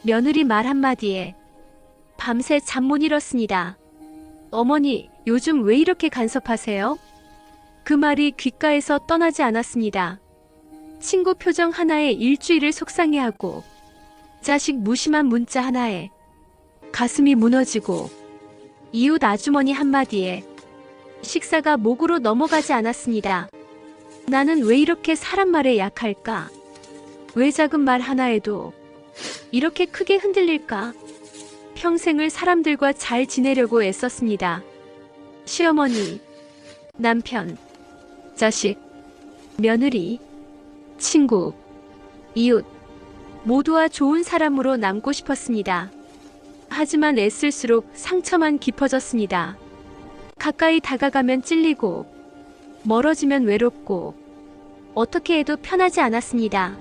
며느리 말 한마디에 밤새 잠 못 이뤘습니다. 어머니, 요즘 왜 이렇게 간섭하세요? 그 말이 귓가에서 떠나지 않았습니다. 친구 표정 하나에 일주일을 속상해하고 자식 무심한 문자 하나에 가슴이 무너지고 이웃 아주머니 한마디에 식사가 목으로 넘어가지 않았습니다. 나는 왜 이렇게 사람 말에 약할까? 왜 작은 말 하나에도 이렇게 크게 흔들릴까? 평생을 사람들과 잘 지내려고 애썼습니다. 시어머니, 남편, 자식, 며느리, 친구, 이웃, 모두와 좋은 사람으로 남고 싶었습니다. 하지만 애쓸수록 상처만 깊어졌습니다. 가까이 다가가면 찔리고, 멀어지면 외롭고, 어떻게 해도 편하지 않았습니다.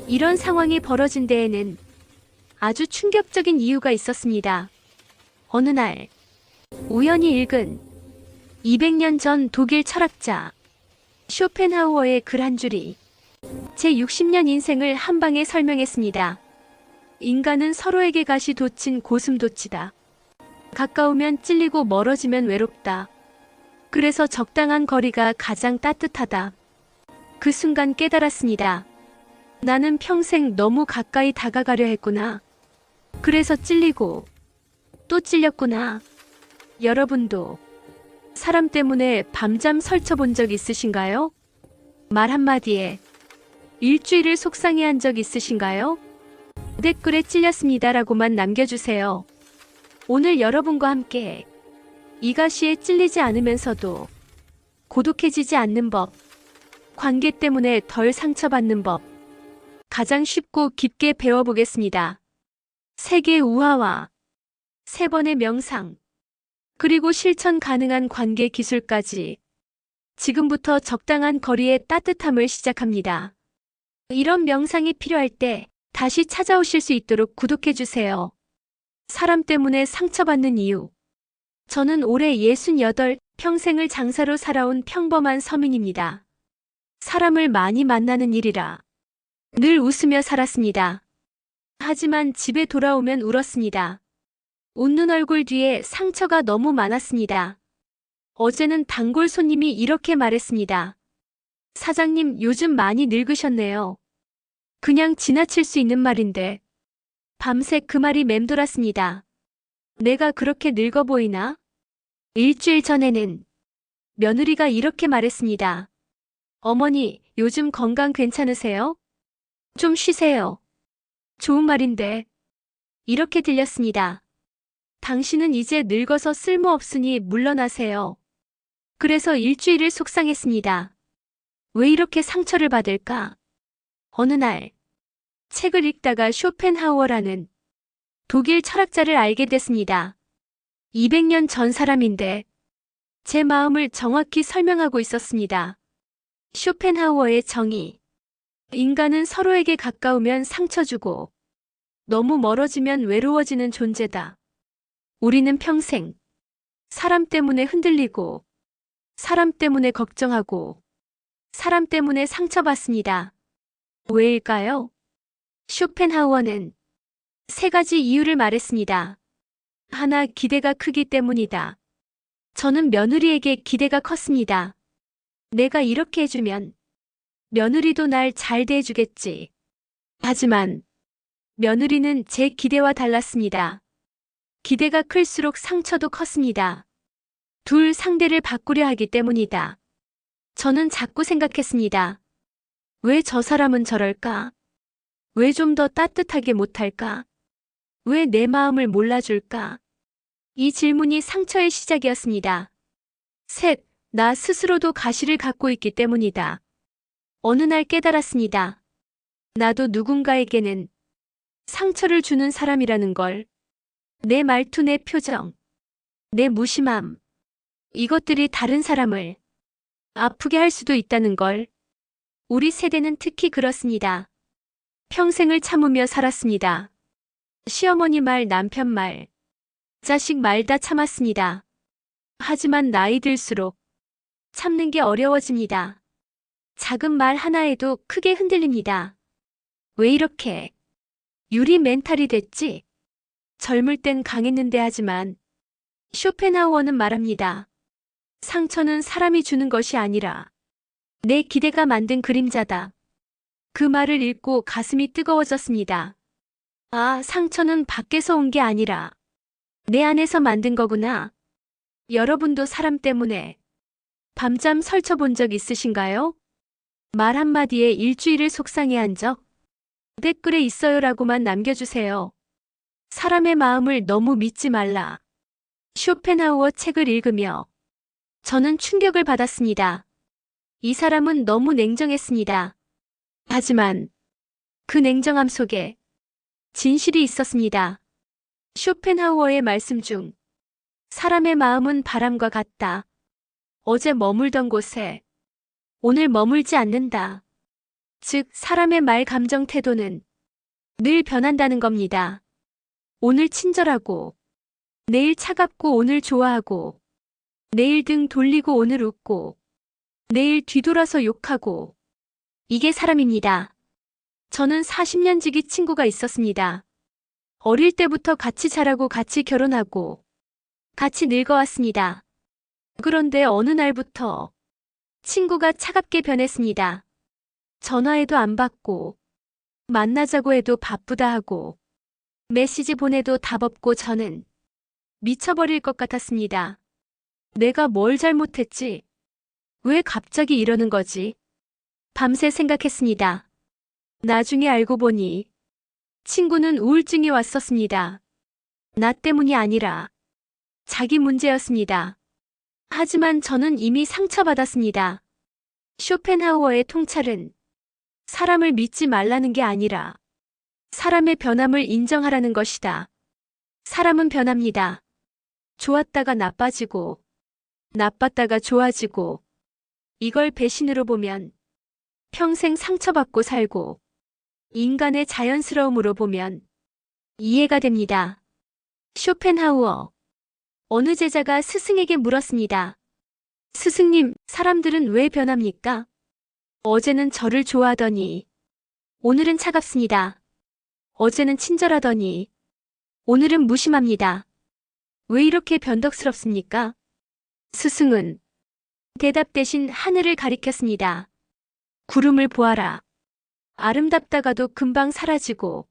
이런 상황이 벌어진 데에는 아주 충격적인 이유가 있었습니다. 어느 날, 우연히 읽은 200년 전 독일 철학자 쇼펜하우어의 글 한 줄이 제 60년 인생을 한 방에 설명했습니다. 인간은 서로에게 가시 돋친 고슴도치다. 가까우면 찔리고 멀어지면 외롭다. 그래서 적당한 거리가 가장 따뜻하다. 그 순간 깨달았습니다. 나는 평생 너무 가까이 다가가려 했구나. 그래서 찔리고 또 찔렸구나. 여러분도 사람 때문에 밤잠 설쳐본 적 있으신가요? 말 한마디에 일주일을 속상해한 적 있으신가요? 댓글에 찔렸습니다라고만 남겨주세요. 오늘 여러분과 함께 이 가시에 찔리지 않으면서도 고독해지지 않는 법, 관계 때문에 덜 상처받는 법, 가장 쉽고 깊게 배워보겠습니다. 세계 우화와 3번의 명상, 그리고 실천 가능한 관계 기술까지 지금부터 적당한 거리의 따뜻함을 시작합니다. 이런 명상이 필요할 때 다시 찾아오실 수 있도록 구독해주세요. 사람 때문에 상처받는 이유. 저는 올해 68, 평생을 장사로 살아온 평범한 서민입니다. 사람을 많이 만나는 일이라 늘 웃으며 살았습니다. 하지만 집에 돌아오면 울었습니다. 웃는 얼굴 뒤에 상처가 너무 많았습니다. 어제는 단골 손님이 이렇게 말했습니다. 사장님, 요즘 많이 늙으셨네요. 그냥 지나칠 수 있는 말인데. 밤새 그 말이 맴돌았습니다. 내가 그렇게 늙어 보이나? 일주일 전에는 며느리가 이렇게 말했습니다. 어머니, 요즘 건강 괜찮으세요? 좀 쉬세요. 좋은 말인데. 이렇게 들렸습니다. 당신은 이제 늙어서 쓸모없으니 물러나세요. 그래서 일주일을 속상했습니다. 왜 이렇게 상처를 받을까? 어느 날, 책을 읽다가 쇼펜하우어라는 독일 철학자를 알게 됐습니다. 200년 전 사람인데 제 마음을 정확히 설명하고 있었습니다. 쇼펜하우어의 정의. 인간은 서로에게 가까우면 상처 주고 너무 멀어지면 외로워지는 존재다. 우리는 평생 사람 때문에 흔들리고 사람 때문에 걱정하고 사람 때문에 상처받습니다. 왜일까요? 쇼펜하우어는 3가지 이유를 말했습니다. 하나, 기대가 크기 때문이다. 저는 며느리에게 기대가 컸습니다. 내가 이렇게 해주면 며느리도 날 잘 대해주겠지. 하지만 며느리는 제 기대와 달랐습니다. 기대가 클수록 상처도 컸습니다. 둘, 상대를 바꾸려 하기 때문이다. 저는 자꾸 생각했습니다. 왜 저 사람은 저럴까? 왜 좀 더 따뜻하게 못할까? 왜 내 마음을 몰라줄까? 이 질문이 상처의 시작이었습니다. 셋, 나 스스로도 가시를 갖고 있기 때문이다. 어느 날 깨달았습니다. 나도 누군가에게는 상처를 주는 사람이라는 걸. 내 말투, 내 표정, 내 무심함. 이것들이 다른 사람을 아프게 할 수도 있다는 걸. 우리 세대는 특히 그렇습니다. 평생을 참으며 살았습니다. 시어머니 말, 남편 말, 자식 말 다 참았습니다. 하지만 나이 들수록 참는 게 어려워집니다. 작은 말 하나에도 크게 흔들립니다. 왜 이렇게? 유리 멘탈이 됐지. 젊을 땐 강했는데 하지만 쇼펜하우어는 말합니다. 상처는 사람이 주는 것이 아니라 내 기대가 만든 그림자다. 그 말을 읽고 가슴이 뜨거워졌습니다. 아, 상처는 밖에서 온 게 아니라 내 안에서 만든 거구나. 여러분도 사람 때문에 밤잠 설쳐본 적 있으신가요? 말 한마디에 일주일을 속상해한 적? 댓글에 있어요라고만 남겨주세요. 사람의 마음을 너무 믿지 말라. 쇼펜하우어 책을 읽으며 저는 충격을 받았습니다. 이 사람은 너무 냉정했습니다. 하지만 그 냉정함 속에 진실이 있었습니다. 쇼펜하우어의 말씀 중 사람의 마음은 바람과 같다. 어제 머물던 곳에 오늘 머물지 않는다. 즉, 사람의 말, 감정, 태도는 늘 변한다는 겁니다. 오늘 친절하고, 내일 차갑고, 오늘 좋아하고, 내일 등 돌리고, 오늘 웃고, 내일 뒤돌아서 욕하고, 이게 사람입니다. 저는 40년 지기 친구가 있었습니다. 어릴 때부터 같이 자라고 같이 결혼하고, 같이 늙어왔습니다. 그런데 어느 날부터 친구가 차갑게 변했습니다. 전화해도 안 받고, 만나자고 해도 바쁘다 하고, 메시지 보내도 답 없고 저는 미쳐버릴 것 같았습니다. 내가 뭘 잘못했지? 왜 갑자기 이러는 거지? 밤새 생각했습니다. 나중에 알고 보니 친구는 우울증이 왔었습니다. 나 때문이 아니라 자기 문제였습니다. 하지만 저는 이미 상처받았습니다. 쇼펜하우어의 통찰은 사람을 믿지 말라는 게 아니라 사람의 변함을 인정하라는 것이다. 사람은 변합니다. 좋았다가 나빠지고, 나빴다가 좋아지고, 이걸 배신으로 보면 평생 상처받고 살고, 인간의 자연스러움으로 보면 이해가 됩니다. 쇼펜하우어. 어느 제자가 스승에게 물었습니다. 스승님, 사람들은 왜 변합니까? 어제는 저를 좋아하더니 오늘은 차갑습니다. 어제는 친절하더니 오늘은 무심합니다. 왜 이렇게 변덕스럽습니까? 스승은 대답 대신 하늘을 가리켰습니다. 구름을 보아라. 아름답다가도 금방 사라지고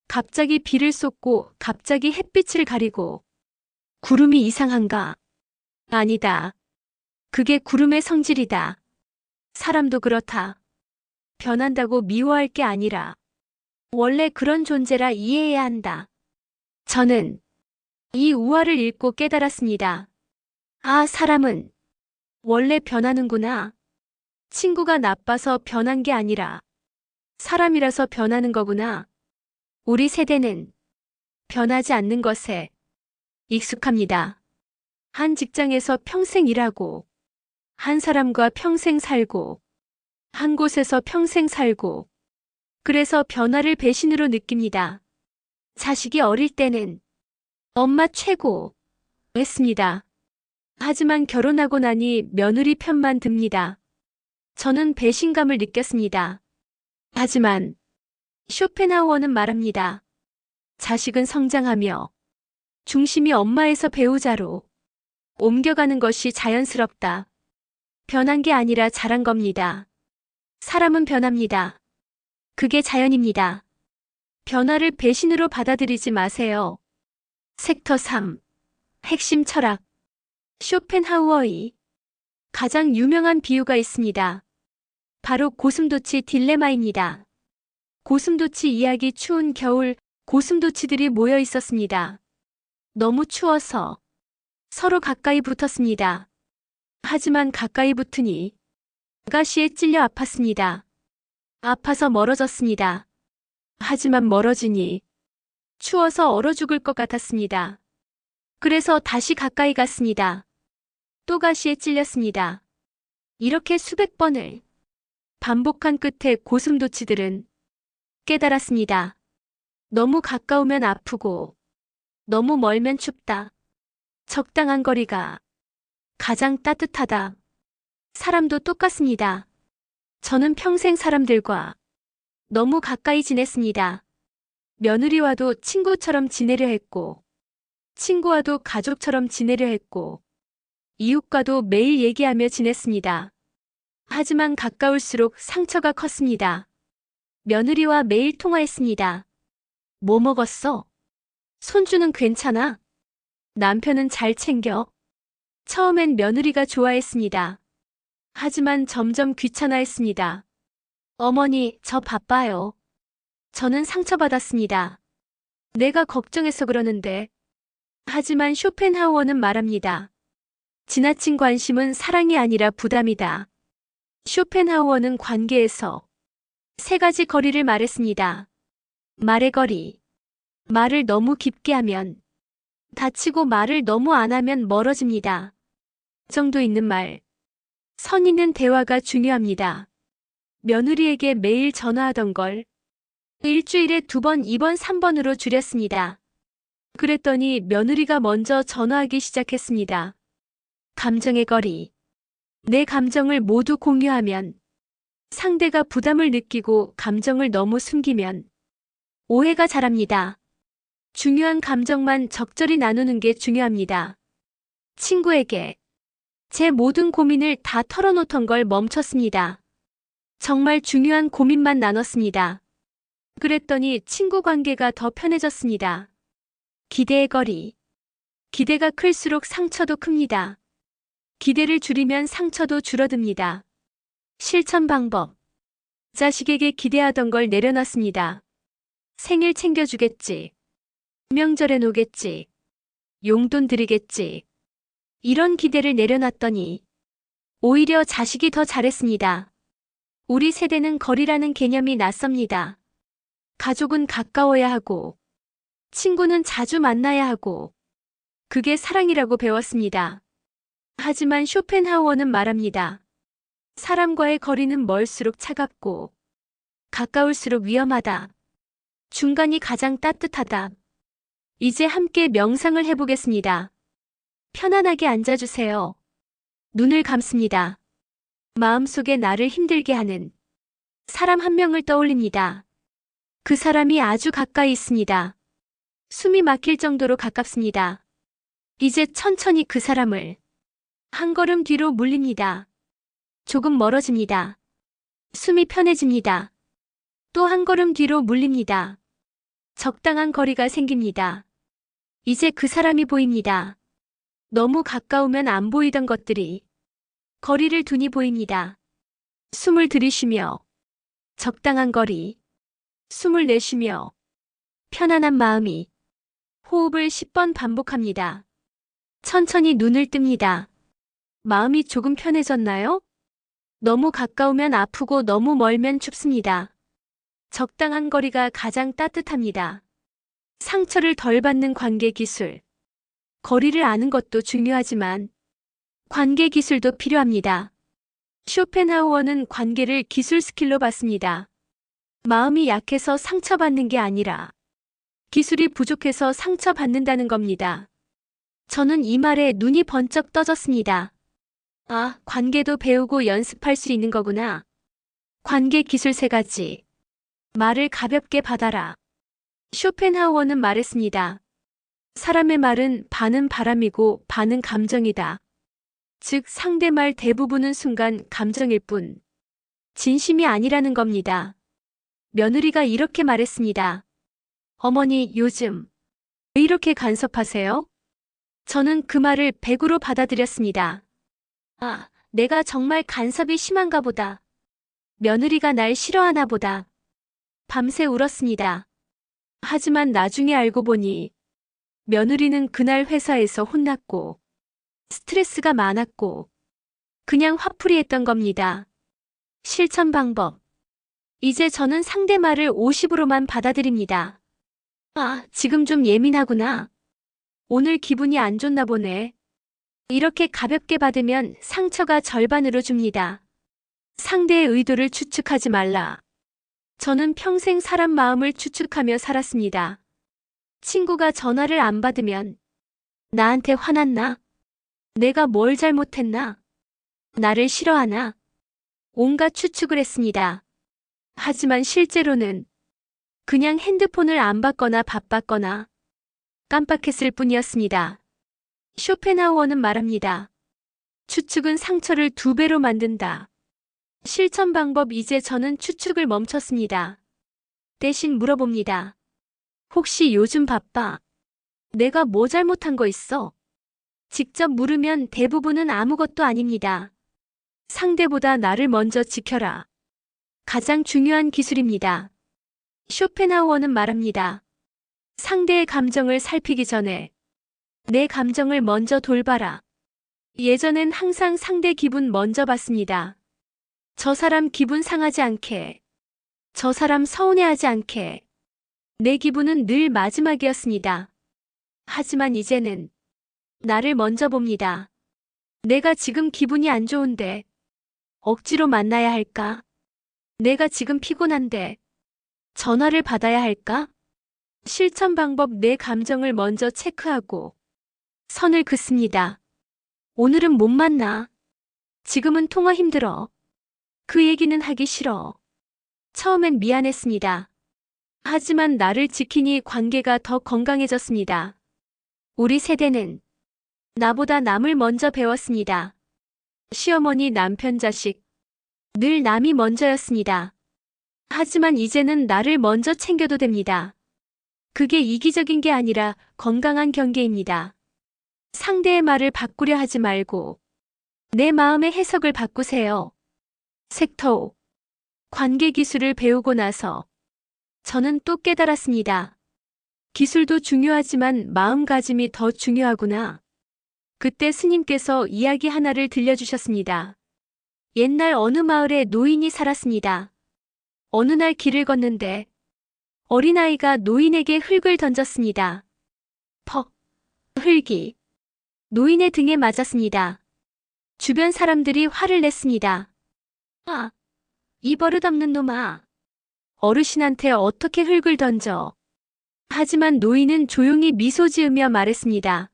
갑자기 비를 쏟고 갑자기 햇빛을 가리고 구름이 이상한가? 아니다. 그게 구름의 성질이다. 사람도 그렇다. 변한다고 미워할 게 아니라 원래 그런 존재라 이해해야 한다. 저는 이 우화를 읽고 깨달았습니다. 아, 사람은 원래 변하는구나. 친구가 나빠서 변한 게 아니라 사람이라서 변하는 거구나. 우리 세대는 변하지 않는 것에 익숙합니다. 한 직장에서 평생 일하고, 한 사람과 평생 살고, 한 곳에서 평생 살고, 그래서 변화를 배신으로 느낍니다. 자식이 어릴 때는 엄마 최고 했습니다. 하지만 결혼하고 나니 며느리 편만 듭니다. 저는 배신감을 느꼈습니다. 하지만 쇼펜하우어는 말합니다. 자식은 성장하며 중심이 엄마에서 배우자로 옮겨가는 것이 자연스럽다. 변한 게 아니라 자란 겁니다. 사람은 변합니다. 그게 자연입니다. 변화를 배신으로 받아들이지 마세요. 섹터 3. 핵심 철학. 쇼펜하우어의 가장 유명한 비유가 있습니다. 바로 고슴도치 딜레마입니다. 고슴도치 이야기. 추운 겨울 고슴도치들이 모여 있었습니다. 너무 추워서 서로 가까이 붙었습니다. 하지만 가까이 붙으니 가시에 찔려 아팠습니다. 아파서 멀어졌습니다. 하지만 멀어지니 추워서 얼어 죽을 것 같았습니다. 그래서 다시 가까이 갔습니다. 또 가시에 찔렸습니다. 이렇게 수백 번을 반복한 끝에 고슴도치들은 깨달았습니다. 너무 가까우면 아프고 너무 멀면 춥다. 적당한 거리가 가장 따뜻하다. 사람도 똑같습니다. 저는 평생 사람들과 너무 가까이 지냈습니다. 며느리와도 친구처럼 지내려 했고, 친구와도 가족처럼 지내려 했고, 이웃과도 매일 얘기하며 지냈습니다. 하지만 가까울수록 상처가 컸습니다. 며느리와 매일 통화했습니다. 뭐 먹었어? 손주는 괜찮아? 남편은 잘 챙겨? 처음엔 며느리가 좋아했습니다. 하지만 점점 귀찮아했습니다. 어머니, 저 바빠요. 저는 상처받았습니다. 내가 걱정해서 그러는데. 하지만 쇼펜하우어는 말합니다. 지나친 관심은 사랑이 아니라 부담이다. 쇼펜하우어는 관계에서 세 가지 거리를 말했습니다. 말의 거리. 말을 너무 깊게 하면 다치고 말을 너무 안 하면 멀어집니다. 정도 있는 말. 선 있는 대화가 중요합니다. 며느리에게 매일 전화하던 걸 일주일에 2번, 2번, 3번으로 줄였습니다. 그랬더니 며느리가 먼저 전화하기 시작했습니다. 감정의 거리. 내 감정을 모두 공유하면 상대가 부담을 느끼고 감정을 너무 숨기면 오해가 자랍니다. 중요한 감정만 적절히 나누는 게 중요합니다. 친구에게 제 모든 고민을 다 털어놓던 걸 멈췄습니다. 정말 중요한 고민만 나눴습니다. 그랬더니 친구 관계가 더 편해졌습니다. 기대의 거리. 기대가 클수록 상처도 큽니다. 기대를 줄이면 상처도 줄어듭니다. 실천 방법. 자식에게 기대하던 걸 내려놨습니다. 생일 챙겨주겠지. 명절에 노겠지. 용돈 드리겠지. 이런 기대를 내려놨더니 오히려 자식이 더 잘했습니다. 우리 세대는 거리라는 개념이 낯섭니다. 가족은 가까워야 하고 친구는 자주 만나야 하고 그게 사랑이라고 배웠습니다. 하지만 쇼펜하우어는 말합니다. 사람과의 거리는 멀수록 차갑고 가까울수록 위험하다. 중간이 가장 따뜻하다. 이제 함께 명상을 해보겠습니다. 편안하게 앉아주세요. 눈을 감습니다. 마음속에 나를 힘들게 하는 사람 한 명을 떠올립니다. 그 사람이 아주 가까이 있습니다. 숨이 막힐 정도로 가깝습니다. 이제 천천히 그 사람을 한 걸음 뒤로 물립니다. 조금 멀어집니다. 숨이 편해집니다. 또 한 걸음 뒤로 물립니다. 적당한 거리가 생깁니다. 이제 그 사람이 보입니다. 너무 가까우면 안 보이던 것들이 거리를 두니 보입니다. 숨을 들이쉬며 적당한 거리, 숨을 내쉬며 편안한 마음이 호흡을 10번 반복합니다. 천천히 눈을 뜹니다. 마음이 조금 편해졌나요? 너무 가까우면 아프고 너무 멀면 춥습니다. 적당한 거리가 가장 따뜻합니다. 상처를 덜 받는 관계 기술. 거리를 아는 것도 중요하지만 관계 기술도 필요합니다. 쇼펜하우어는 관계를 기술 스킬로 봤습니다. 마음이 약해서 상처받는 게 아니라 기술이 부족해서 상처받는다는 겁니다. 저는 이 말에 눈이 번쩍 떠졌습니다. 아, 관계도 배우고 연습할 수 있는 거구나. 관계 기술 3가지. 말을 가볍게 받아라. 쇼펜하우어는 말했습니다. 사람의 말은 반은 바람이고 반은 감정이다. 즉 상대 말 대부분은 순간 감정일 뿐 진심이 아니라는 겁니다. 며느리가 이렇게 말했습니다. 어머니, 요즘 왜 이렇게 간섭하세요? 저는 그 말을 100으로 받아들였습니다. 아, 내가 정말 간섭이 심한가 보다. 며느리가 날 싫어하나 보다. 밤새 울었습니다. 하지만 나중에 알고 보니 며느리는 그날 회사에서 혼났고 스트레스가 많았고 그냥 화풀이했던 겁니다. 실천 방법. 이제 저는 상대 말을 50으로만 받아들입니다. 아, 지금 좀 예민하구나. 오늘 기분이 안 좋나 보네. 이렇게 가볍게 받으면 상처가 절반으로 줍니다. 상대의 의도를 추측하지 말라. 저는 평생 사람 마음을 추측하며 살았습니다. 친구가 전화를 안 받으면 나한테 화났나? 내가 뭘 잘못했나? 나를 싫어하나? 온갖 추측을 했습니다. 하지만 실제로는 그냥 핸드폰을 안 봤거나 바빴거나 깜빡했을 뿐이었습니다. 쇼펜하우어는 말합니다. 추측은 상처를 2배로 만든다. 실천 방법. 이제 저는 추측을 멈췄습니다. 대신 물어봅니다. 혹시 요즘 바빠? 내가 뭐 잘못한 거 있어? 직접 물으면 대부분은 아무것도 아닙니다. 상대보다 나를 먼저 지켜라. 가장 중요한 기술입니다. 쇼펜하우어는 말합니다. 상대의 감정을 살피기 전에 내 감정을 먼저 돌봐라. 예전엔 항상 상대 기분 먼저 봤습니다. 저 사람 기분 상하지 않게, 저 사람 서운해하지 않게. 내 기분은 늘 마지막이었습니다. 하지만 이제는 나를 먼저 봅니다. 내가 지금 기분이 안 좋은데 억지로 만나야 할까? 내가 지금 피곤한데 전화를 받아야 할까? 실천 방법. 내 감정을 먼저 체크하고 선을 긋습니다. 오늘은 못 만나. 지금은 통화 힘들어. 그 얘기는 하기 싫어. 처음엔 미안했습니다. 하지만 나를 지키니 관계가 더 건강해졌습니다. 우리 세대는 나보다 남을 먼저 배웠습니다. 시어머니, 남편, 자식. 늘 남이 먼저였습니다. 하지만 이제는 나를 먼저 챙겨도 됩니다. 그게 이기적인 게 아니라 건강한 경계입니다. 상대의 말을 바꾸려 하지 말고 내 마음의 해석을 바꾸세요. 섹터 5. 관계 기술을 배우고 나서 저는 또 깨달았습니다. 기술도 중요하지만 마음가짐이 더 중요하구나. 그때 스님께서 이야기 하나를 들려주셨습니다. 옛날 어느 마을에 노인이 살았습니다. 어느 날 길을 걷는데 어린아이가 노인에게 흙을 던졌습니다. 퍽! 흙이 노인의 등에 맞았습니다. 주변 사람들이 화를 냈습니다. 아! 이 버릇없는 놈아! 어르신한테 어떻게 흙을 던져? 하지만 노인은 조용히 미소 지으며 말했습니다.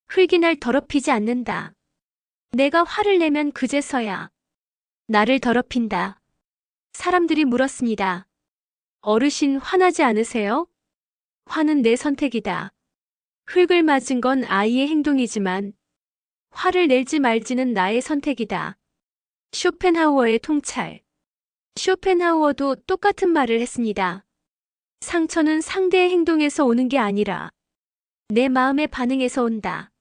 흙이 날 더럽히지 않는다. 내가 화를 내면 그제서야 나를 더럽힌다. 사람들이 물었습니다. 어르신 화나지 않으세요? 화는 내 선택이다. 흙을 맞은 건 아이의 행동이지만 화를 낼지 말지는 나의 선택이다. 쇼펜하우어의 통찰. 쇼펜하우어도 똑같은 말을 했습니다. 상처는 상대의 행동에서 오는 게 아니라 내 마음의 반응에서 온다.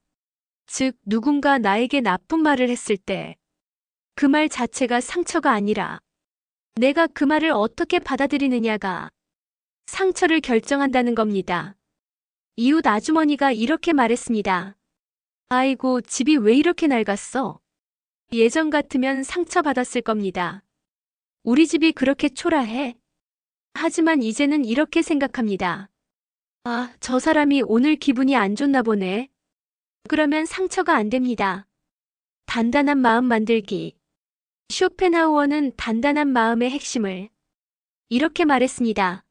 즉, 누군가 나에게 나쁜 말을 했을 때 그 말 자체가 상처가 아니라 내가 그 말을 어떻게 받아들이느냐가 상처를 결정한다는 겁니다. 이웃 아주머니가 이렇게 말했습니다. 아이고, 집이 왜 이렇게 낡았어? 예전 같으면 상처받았을 겁니다. 우리 집이 그렇게 초라해? 하지만 이제는 이렇게 생각합니다. 아, 저 사람이 오늘 기분이 안 좋나 보네. 그러면 상처가 안 됩니다. 단단한 마음 만들기. 쇼펜하우어는 단단한 마음의 핵심을 이렇게 말했습니다.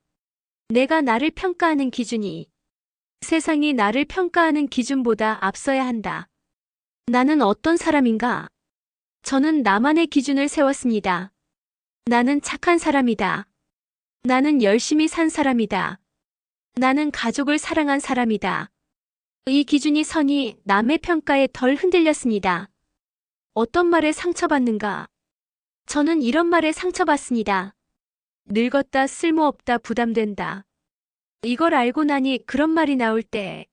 내가 나를 평가하는 기준이 세상이 나를 평가하는 기준보다 앞서야 한다. 나는 어떤 사람인가? 저는 나만의 기준을 세웠습니다. 나는 착한 사람이다. 나는 열심히 산 사람이다. 나는 가족을 사랑한 사람이다. 이 기준이 선이 남의 평가에 덜 흔들렸습니다. 어떤 말에 상처받는가? 저는 이런 말에 상처받습니다. 늙었다, 쓸모없다, 부담된다. 이걸 알고 나니 그런 말이 나올 때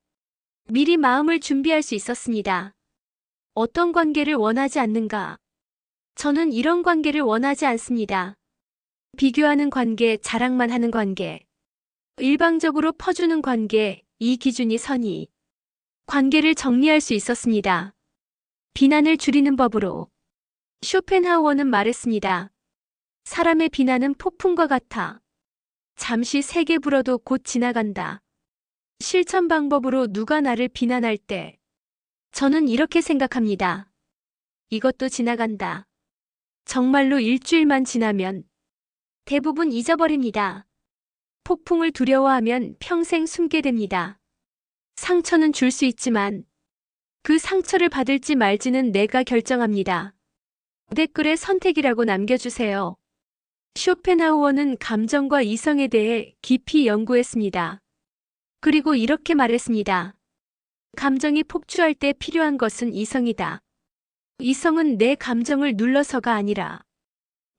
미리 마음을 준비할 수 있었습니다. 어떤 관계를 원하지 않는가? 저는 이런 관계를 원하지 않습니다. 비교하는 관계, 자랑만 하는 관계, 일방적으로 퍼주는 관계, 이 기준이 선이 관계를 정리할 수 있었습니다. 비난을 줄이는 법으로. 쇼펜하우어는 말했습니다. 사람의 비난은 폭풍과 같아. 잠시 세게 불어도 곧 지나간다. 실천 방법으로 누가 나를 비난할 때 저는 이렇게 생각합니다. 이것도 지나간다. 정말로 일주일만 지나면 대부분 잊어버립니다. 폭풍을 두려워하면 평생 숨게 됩니다. 상처는 줄 수 있지만 그 상처를 받을지 말지는 내가 결정합니다. 댓글에 선택이라고 남겨주세요. 쇼펜하우어는 감정과 이성에 대해 깊이 연구했습니다. 그리고 이렇게 말했습니다. 감정이 폭주할 때 필요한 것은 이성이다. 이성은 내 감정을 눌러서가 아니라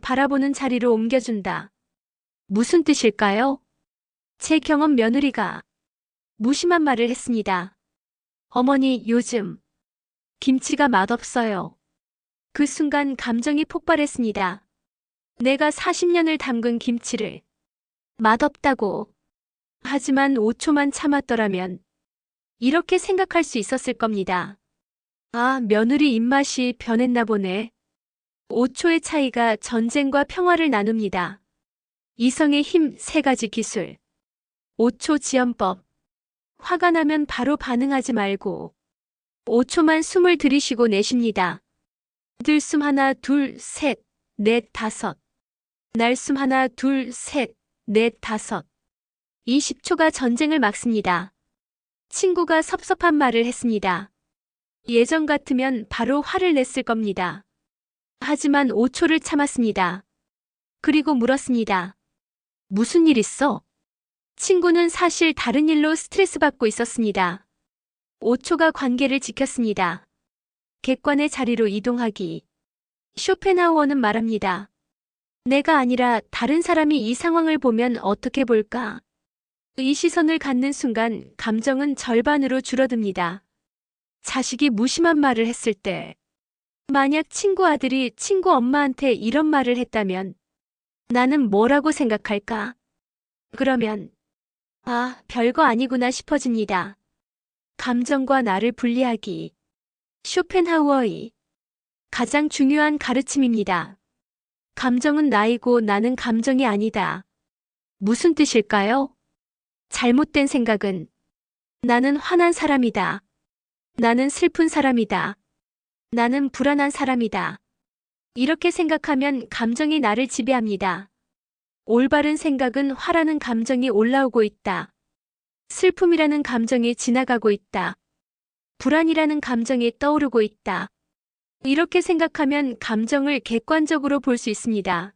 바라보는 자리로 옮겨준다. 무슨 뜻일까요? 제 경험 며느리가 무심한 말을 했습니다. 어머니, 요즘 김치가 맛없어요. 그 순간 감정이 폭발했습니다. 내가 40년을 담근 김치를 맛없다고. 하지만 5초만 참았더라면 이렇게 생각할 수 있었을 겁니다. 아, 며느리 입맛이 변했나 보네. 5초의 차이가 전쟁과 평화를 나눕니다. 이성의 힘 3가지 기술. 5초 지연법. 화가 나면 바로 반응하지 말고 5초만 숨을 들이쉬고 내쉽니다. 들숨 하나, 둘, 셋, 넷, 다섯. 날숨 하나, 둘, 셋, 넷, 다섯. 20초가 전쟁을 막습니다. 친구가 섭섭한 말을 했습니다. 예전 같으면 바로 화를 냈을 겁니다. 하지만 5초를 참았습니다. 그리고 물었습니다. 무슨 일 있어? 친구는 사실 다른 일로 스트레스 받고 있었습니다. 5초가 관계를 지켰습니다. 객관의 자리로 이동하기. 쇼펜하우어는 말합니다. 내가 아니라 다른 사람이 이 상황을 보면 어떻게 볼까? 이 시선을 갖는 순간 감정은 절반으로 줄어듭니다. 자식이 무심한 말을 했을 때, 만약 친구 아들이 친구 엄마한테 이런 말을 했다면 나는 뭐라고 생각할까? 그러면 아, 별거 아니구나 싶어집니다. 감정과 나를 분리하기. 쇼펜하우어의 가장 중요한 가르침입니다. 감정은 나이고 나는 감정이 아니다. 무슨 뜻일까요? 잘못된 생각은 나는 화난 사람이다. 나는 슬픈 사람이다. 나는 불안한 사람이다. 이렇게 생각하면 감정이 나를 지배합니다. 올바른 생각은 화라는 감정이 올라오고 있다. 슬픔이라는 감정이 지나가고 있다. 불안이라는 감정이 떠오르고 있다. 이렇게 생각하면 감정을 객관적으로 볼 수 있습니다.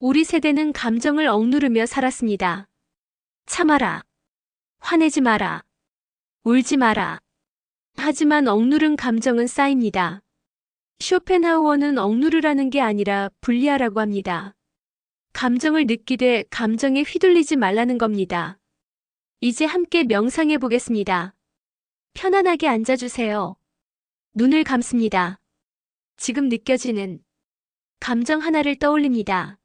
우리 세대는 감정을 억누르며 살았습니다. 참아라. 화내지 마라. 울지 마라. 하지만 억누른 감정은 쌓입니다. 쇼펜하우어는 억누르라는 게 아니라 분리하라고 합니다. 감정을 느끼되 감정에 휘둘리지 말라는 겁니다. 이제 함께 명상해 보겠습니다. 편안하게 앉아주세요. 눈을 감습니다. 지금 느껴지는 감정 하나를 떠올립니다.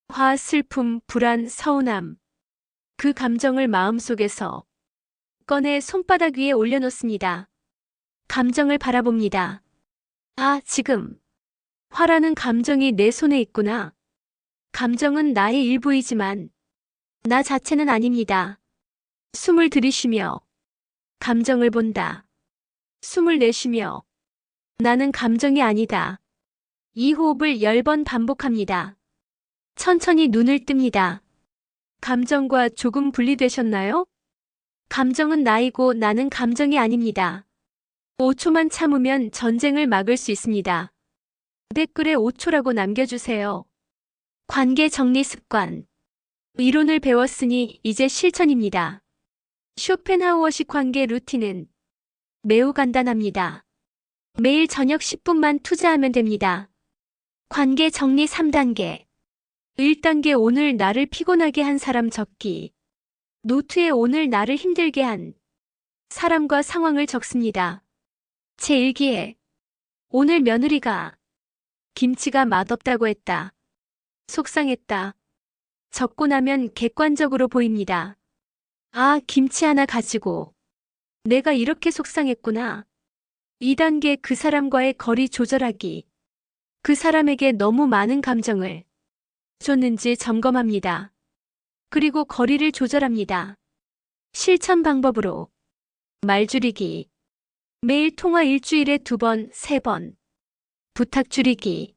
화, 슬픔, 불안, 서운함. 그 감정을 마음속에서 꺼내 손바닥 위에 올려놓습니다. 감정을 바라봅니다. 아, 지금 화라는 감정이 내 손에 있구나. 감정은 나의 일부이지만 나 자체는 아닙니다. 숨을 들이쉬며 감정을 본다. 숨을 내쉬며 나는 감정이 아니다. 이 호흡을 10번 반복합니다. 천천히 눈을 뜹니다. 감정과 조금 분리되셨나요? 감정은 나이고 나는 감정이 아닙니다. 5초만 참으면 전쟁을 막을 수 있습니다. 댓글에 5초라고 남겨주세요. 관계 정리 습관. 이론을 배웠으니 이제 실천입니다. 쇼펜하우어식 관계 루틴은 매우 간단합니다. 매일 저녁 10분만 투자하면 됩니다. 관계 정리 3단계. 1단계 오늘 나를 피곤하게 한 사람 적기. 노트에 오늘 나를 힘들게 한 사람과 상황을 적습니다. 제 일기에 오늘 며느리가 김치가 맛없다고 했다. 속상했다. 적고 나면 객관적으로 보입니다. 아, 김치 하나 가지고 내가 이렇게 속상했구나. 2단계 그 사람과의 거리 조절하기. 그 사람에게 너무 많은 감정을 줬는지 점검합니다. 그리고 거리를 조절합니다. 실천 방법으로 말 줄이기. 매일 통화 일주일에 2번, 3번. 부탁 줄이기.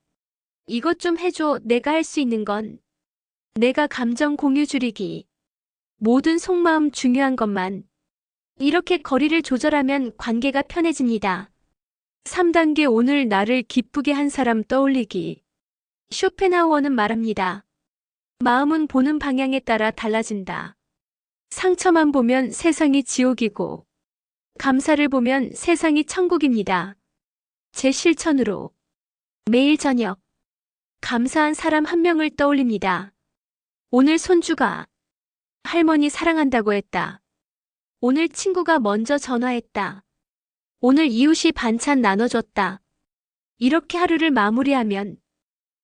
이것 좀 해줘. 내가 할 수 있는 건. 내가 감정 공유 줄이기. 모든 속마음 중요한 것만. 이렇게 거리를 조절하면 관계가 편해집니다. 3단계 오늘 나를 기쁘게 한 사람 떠올리기. 쇼펜하우어는 말합니다. 마음은 보는 방향에 따라 달라진다. 상처만 보면 세상이 지옥이고, 감사를 보면 세상이 천국입니다. 제 실천으로 매일 저녁 감사한 사람 한 명을 떠올립니다. 오늘 손주가 할머니 사랑한다고 했다. 오늘 친구가 먼저 전화했다. 오늘 이웃이 반찬 나눠줬다. 이렇게 하루를 마무리하면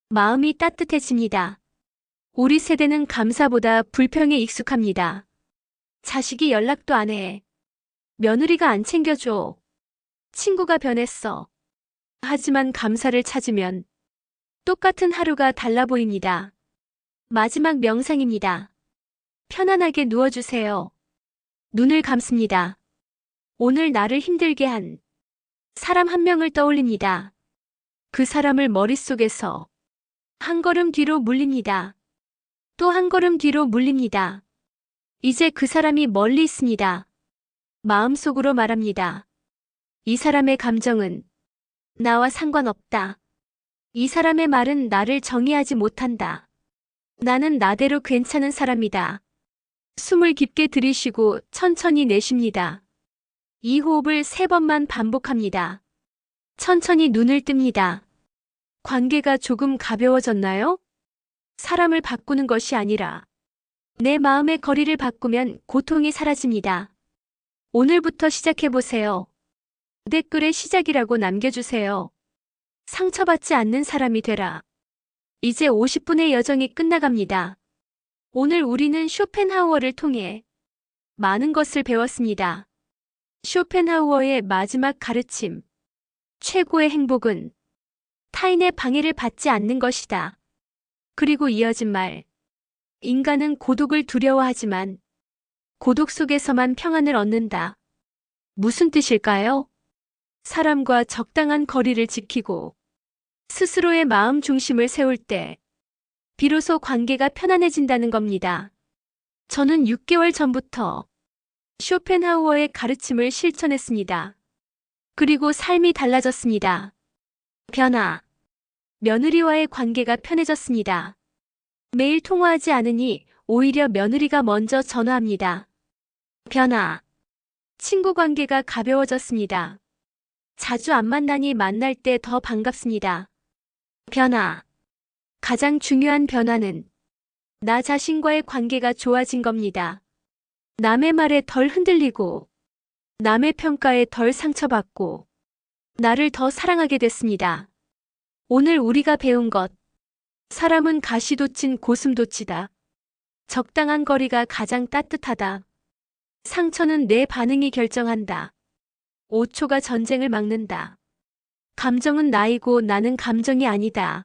마음이 따뜻해집니다. 우리 세대는 감사보다 불평에 익숙합니다. 자식이 연락도 안 해. 며느리가 안 챙겨줘. 친구가 변했어. 하지만 감사를 찾으면 똑같은 하루가 달라 보입니다. 마지막 명상입니다. 편안하게 누워주세요. 눈을 감습니다. 오늘 나를 힘들게 한 사람 한 명을 떠올립니다. 그 사람을 머릿속에서 한 걸음 뒤로 물립니다. 또 한 걸음 뒤로 물립니다. 이제 그 사람이 멀리 있습니다. 마음속으로 말합니다. 이 사람의 감정은 나와 상관없다. 이 사람의 말은 나를 정의하지 못한다. 나는 나대로 괜찮은 사람이다. 숨을 깊게 들이쉬고 천천히 내쉽니다. 이 호흡을 3번만 반복합니다. 천천히 눈을 뜹니다. 관계가 조금 가벼워졌나요? 사람을 바꾸는 것이 아니라 내 마음의 거리를 바꾸면 고통이 사라집니다. 오늘부터 시작해보세요. 댓글에 시작이라고 남겨주세요. 상처받지 않는 사람이 되라. 이제 50분의 여정이 끝나갑니다. 오늘 우리는 쇼펜하우어를 통해 많은 것을 배웠습니다. 쇼펜하우어의 마지막 가르침. 최고의 행복은 타인의 방해를 받지 않는 것이다. 그리고 이어진 말. 인간은 고독을 두려워하지만 고독 속에서만 평안을 얻는다. 무슨 뜻일까요? 사람과 적당한 거리를 지키고 스스로의 마음 중심을 세울 때 비로소 관계가 편안해진다는 겁니다. 저는 6개월 전부터 쇼펜하우어의 가르침을 실천했습니다. 그리고 삶이 달라졌습니다. 변화. 며느리와의 관계가 편해졌습니다. 매일 통화하지 않으니 오히려 며느리가 먼저 전화합니다. 변화. 친구 관계가 가벼워졌습니다. 자주 안 만나니 만날 때 더 반갑습니다. 변화. 가장 중요한 변화는 나 자신과의 관계가 좋아진 겁니다. 남의 말에 덜 흔들리고 남의 평가에 덜 상처받고 나를 더 사랑하게 됐습니다. 오늘 우리가 배운 것. 사람은 가시돋친 고슴도치다. 적당한 거리가 가장 따뜻하다. 상처는 내 반응이 결정한다. 5초가 전쟁을 막는다. 감정은 나이고 나는 감정이 아니다.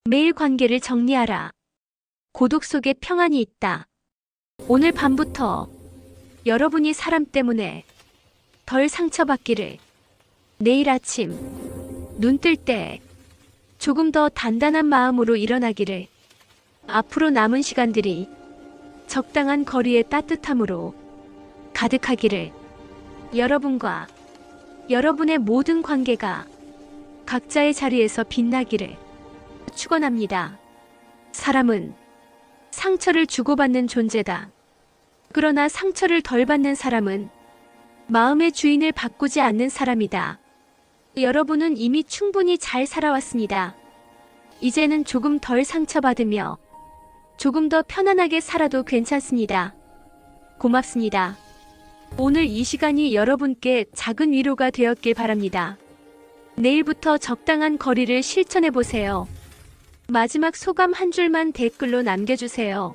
매일 관계를 정리하라. 고독 속에 평안이 있다. 오늘 밤부터 여러분이 사람 때문에 덜 상처받기를. 내일 아침 눈 뜰 때 조금 더 단단한 마음으로 일어나기를. 앞으로 남은 시간들이 적당한 거리의 따뜻함으로 가득하기를. 여러분과 여러분의 모든 관계가 각자의 자리에서 빛나기를 축원합니다. 사람은 상처를 주고받는 존재다. 그러나 상처를 덜 받는 사람은 마음의 주인을 바꾸지 않는 사람이다. 여러분은 이미 충분히 잘 살아왔습니다. 이제는 조금 덜 상처받으며 조금 더 편안하게 살아도 괜찮습니다. 고맙습니다. 오늘 이 시간이 여러분께 작은 위로가 되었길 바랍니다. 내일부터 적당한 거리를 실천해보세요. 마지막 소감 한 줄만 댓글로 남겨주세요.